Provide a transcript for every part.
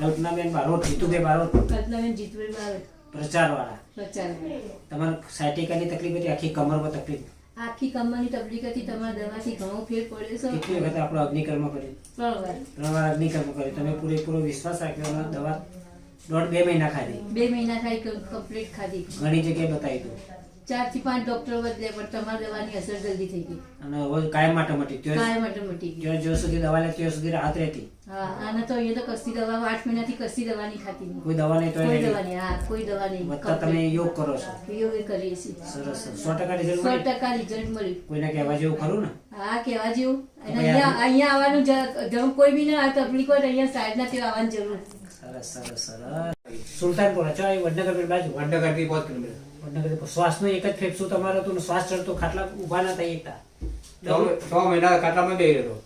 કલ્પનાબેન બારોટ, જીતુભાઈ બારોટ, કલ્પનાબેન જીતુભાઈ બારોટ, પ્રચારવાળા. પ્રચાર. તમારે સાયટિકાની તકલીફ હતી, આખી કમરમાં તકલીફ, આખી કમરની તકલીફ હતી. તમારા દવાથી ઘણો ફેર પડ્યો છે. કેટલી વખત આપણો અગ્નિકર્મ કર્યું? 3 વાર. 3 વાર અગ્નિકર્મ કર્યું. તમે પૂરેપૂરો વિશ્વાસ રાખ્યો અને દવા 1.5-2 મહિના ખાધી. 2 મહિના ખાઈ કમ્પ્લીટ ખાધી. ઘણી જગ્યાએ બતાવી દો. 4 થી 5 ડોક્ટરો બદલે પણ તમારી દવાની અસર જલ્દી થઈ ગઈ. અને હવે કાયમ માટે મટી. કાયમ માટે મટી ગઈ. ત્યાં જ્યાં સુધી દવા લે ત્યાં સુધી રાહત રહેતી. હા, આને તો અહીંયા તો કસ્તી દવા 8 મહિનાથી કસ્તી દવા નહીં ખાતી મેં. કોઈ દવા નહીં તો કોઈ દવા નહીં. હા, કોઈ દવા નહીં. વધતા તમે યોગ કરો છો. યોગ કરીએ છીએ. સરસ સરસ. 100% રિઝલ્ટ મળ્યું? 100% રિઝલ્ટ મળ્યું. કોઈને કહેવા જેવું ખરું ને? હા, કહેવા જેવું. અને અહીંયા આવવાનું જેમ કોઈ બી આ તકલીફ હોય તો અહીંયા સાઈડના ત્યાં આવવાની જરૂર. સરસ સરસ સરસ. સુલતાનપુરા છો? વડનગર બાજુ? વડનગરથી 5 કિલોમીટર. વડનગર. શ્વાસનો એક જ ફેફસું તમારો હતું ને શ્વાસ ચડતો, ખાટલા ઊભા ના થઈ એકતા. 6 મહિના ખાટલામાં બેહી રહ્યો.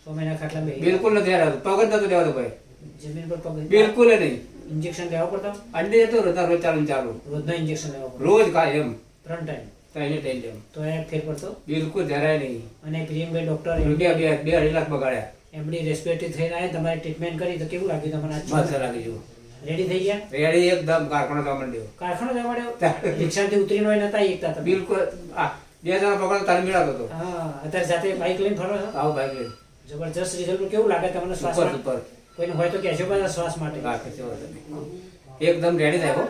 6 મહિના ખાટલા બેહી. બિલકુલ નથી હારાતું. પગ જ નતો દેવાતો ભાઈ. જમીન પર પગ. બિલકુલ નહીં. ઇન્જેક્શન લેવા પડતા? અંડે જતો રહેતા રોજ ચાલુ ને ચાલુ. રોજનો ઇન્જેક્શન લેવા પડતો? રોજ ખાય એમ 3 ટાઈમ. ત્રણે ટાઈમ જેમ. તો એ ફેર પડતો? બિલકુલ જરાય નહીં. અને પ્રિયમભાઈ ડોક્ટર રૂપિયા 2-2.5 લાખ બગાડ્યા. એમડી રેસ્પિરેટરી થઈને આવ્યા, તમારી ટ્રીટમેન્ટ કરી તો કેવું લાગ્યું તમને? મસ્ત લાગી ગયું. રેડી થઈ ગયા? રેડી એકદમ કારખાનો જવા માંડ્યો. કારખાનો જવા માંડ્યો? રિક્ષાથી ઉતરીને હોય નતા એકતા તમે? બિલકુલ. આ 2 જણા પકડો તારે મેળાતો હતો. હા, અત્યારે જાતે બાઇક લઈને ફરો છો? આવું ભાઈ લઈને. જબરજસ્ત રિઝલ્ટ. કેવું લાગે તમને શ્વાસ? ઉપર ઉપર. કોઈને હોય તો કહેજો પાછા શ્વાસ માટે. હા, કશો વાંધો નહીં. એકદમ રેડી થાય હો.